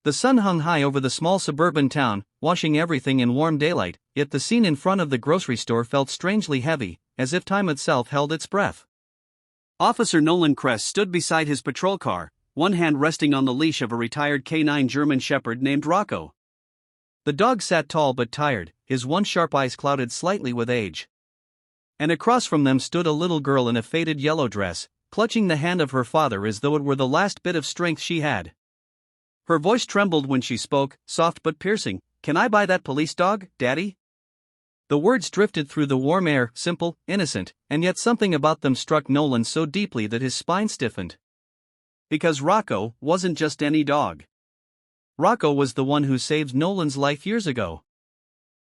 The sun hung high over the small suburban town, washing everything in warm daylight, yet the scene in front of the grocery store felt strangely heavy, as if time itself held its breath. Officer Nolan Kress stood beside his patrol car, one hand resting on the leash of a retired canine German Shepherd named Rocco. The dog sat tall but tired, his one sharp eyes clouded slightly with age. And across from them stood a little girl in a faded yellow dress, clutching the hand of her father as though it were the last bit of strength she had. Her voice trembled when she spoke, soft but piercing. "Can I buy that police dog, Daddy?" The words drifted through the warm air, simple, innocent, and yet something about them struck Nolan so deeply that his spine stiffened. Because Rocco wasn't just any dog. Rocco was the one who saved Nolan's life years ago.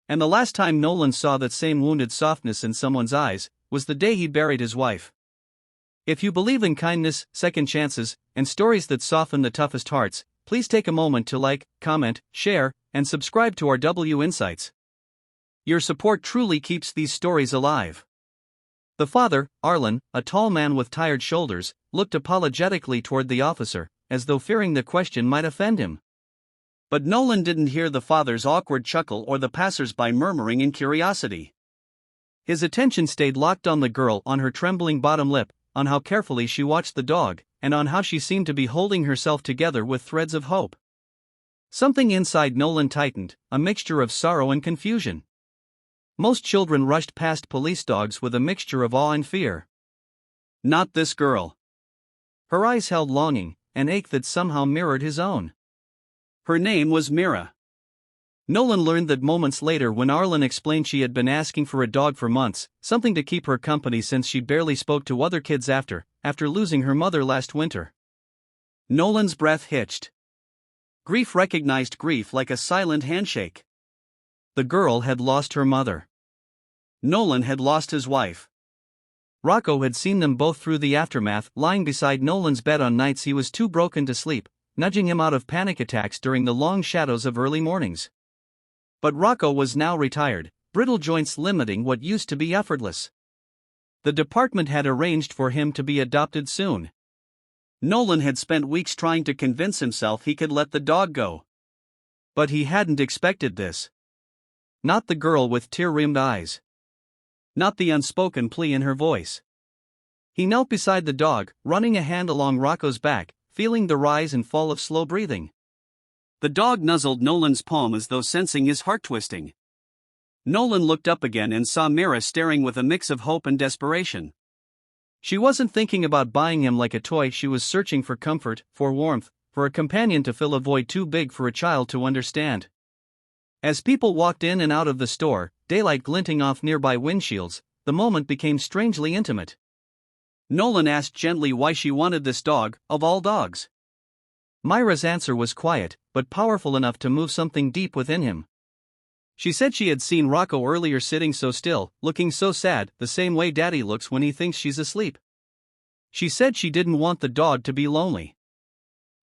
And the last time Nolan saw that same wounded softness in someone's eyes was the day he buried his wife. If you believe in kindness, second chances, and stories that soften the toughest hearts, please take a moment to like, comment, share, and subscribe to our W Insights. Your support truly keeps these stories alive. The father, Arlen, a tall man with tired shoulders, looked apologetically toward the officer, as though fearing the question might offend him. But Nolan didn't hear the father's awkward chuckle or the passers-by murmuring in curiosity. His attention stayed locked on the girl, on her trembling bottom lip, on how carefully she watched the dog, and on how she seemed to be holding herself together with threads of hope. Something inside Nolan tightened, a mixture of sorrow and confusion. Most children rushed past police dogs with a mixture of awe and fear. Not this girl. Her eyes held longing, an ache that somehow mirrored his own. Her name was Mira. Nolan learned that moments later when Arlen explained she had been asking for a dog for months, something to keep her company since she barely spoke to other kids after losing her mother last winter. Nolan's breath hitched. Grief recognized grief like a silent handshake. The girl had lost her mother. Nolan had lost his wife. Rocco had seen them both through the aftermath, lying beside Nolan's bed on nights he was too broken to sleep, nudging him out of panic attacks during the long shadows of early mornings. But Rocco was now retired, brittle joints limiting what used to be effortless. The department had arranged for him to be adopted soon. Nolan had spent weeks trying to convince himself he could let the dog go. But he hadn't expected this. Not the girl with tear-rimmed eyes. Not the unspoken plea in her voice. He knelt beside the dog, running a hand along Rocco's back, feeling the rise and fall of slow breathing. The dog nuzzled Nolan's palm as though sensing his heart twisting. Nolan looked up again and saw Mira staring with a mix of hope and desperation. She wasn't thinking about buying him like a toy, she was searching for comfort, for warmth, for a companion to fill a void too big for a child to understand. As people walked in and out of the store, daylight glinting off nearby windshields, the moment became strangely intimate. Nolan asked gently why she wanted this dog, of all dogs. Myra's answer was quiet, but powerful enough to move something deep within him. She said she had seen Rocco earlier sitting so still, looking so sad, the same way Daddy looks when he thinks she's asleep. She said she didn't want the dog to be lonely.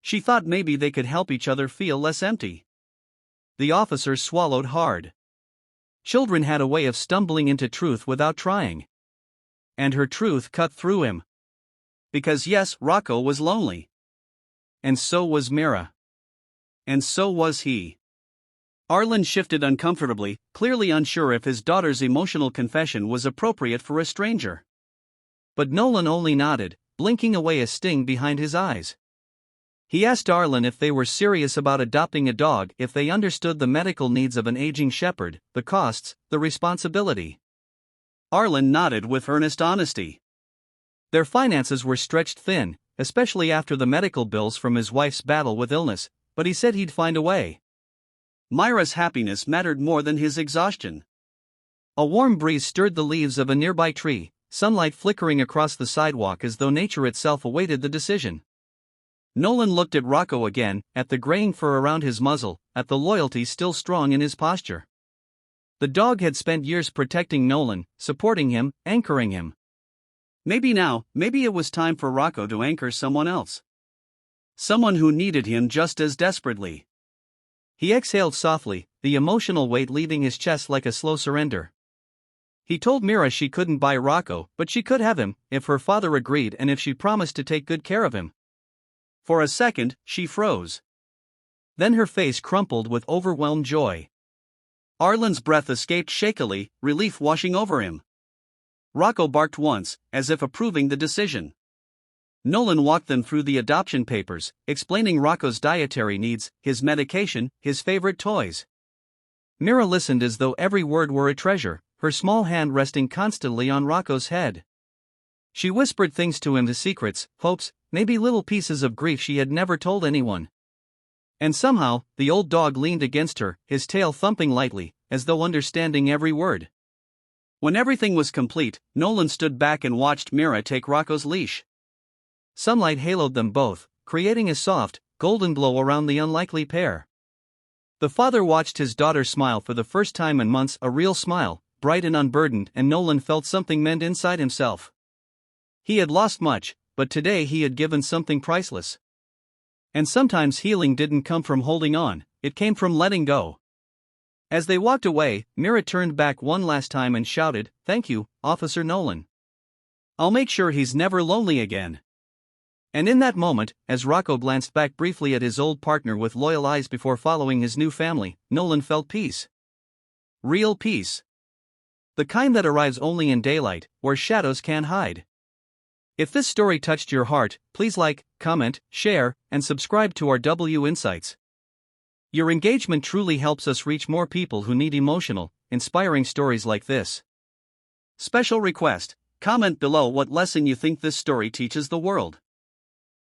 She thought maybe they could help each other feel less empty. The officer swallowed hard. Children had a way of stumbling into truth without trying. And her truth cut through him. Because yes, Rocco was lonely. And so was Mira. And so was he. Arlen shifted uncomfortably, clearly unsure if his daughter's emotional confession was appropriate for a stranger. But Nolan only nodded, blinking away a sting behind his eyes. He asked Arlen if they were serious about adopting a dog, if they understood the medical needs of an aging shepherd, the costs, the responsibility. Arlen nodded with earnest honesty. Their finances were stretched thin, especially after the medical bills from his wife's battle with illness, but he said he'd find a way. Myra's happiness mattered more than his exhaustion. A warm breeze stirred the leaves of a nearby tree, sunlight flickering across the sidewalk as though nature itself awaited the decision. Nolan looked at Rocco again, at the graying fur around his muzzle, at the loyalty still strong in his posture. The dog had spent years protecting Nolan, supporting him, anchoring him. Maybe it was time for Rocco to anchor someone else. Someone who needed him just as desperately. He exhaled softly, the emotional weight leaving his chest like a slow surrender. He told Mira she couldn't buy Rocco, but she could have him, if her father agreed and if she promised to take good care of him. For a second, she froze. Then her face crumpled with overwhelmed joy. Arlen's breath escaped shakily, relief washing over him. Rocco barked once, as if approving the decision. Nolan walked them through the adoption papers, explaining Rocco's dietary needs, his medication, his favorite toys. Mira listened as though every word were a treasure, her small hand resting constantly on Rocco's head. She whispered things to him, his secrets, hopes, maybe little pieces of grief she had never told anyone. And somehow, the old dog leaned against her, his tail thumping lightly, as though understanding every word. When everything was complete, Nolan stood back and watched Mira take Rocco's leash. Sunlight haloed them both, creating a soft, golden glow around the unlikely pair. The father watched his daughter smile for the first time in months, a real smile, bright and unburdened, and Nolan felt something mend inside himself. He had lost much, but today he had given something priceless. And sometimes healing didn't come from holding on, it came from letting go. As they walked away, Mira turned back one last time and shouted, "Thank you, Officer Nolan. I'll make sure he's never lonely again." And in that moment, as Rocco glanced back briefly at his old partner with loyal eyes before following his new family, Nolan felt peace. Real peace. The kind that arrives only in daylight, where shadows can't hide. If this story touched your heart, please like, comment, share, and subscribe to our W Insights. Your engagement truly helps us reach more people who need emotional, inspiring stories like this. Special request: comment below what lesson you think this story teaches the world.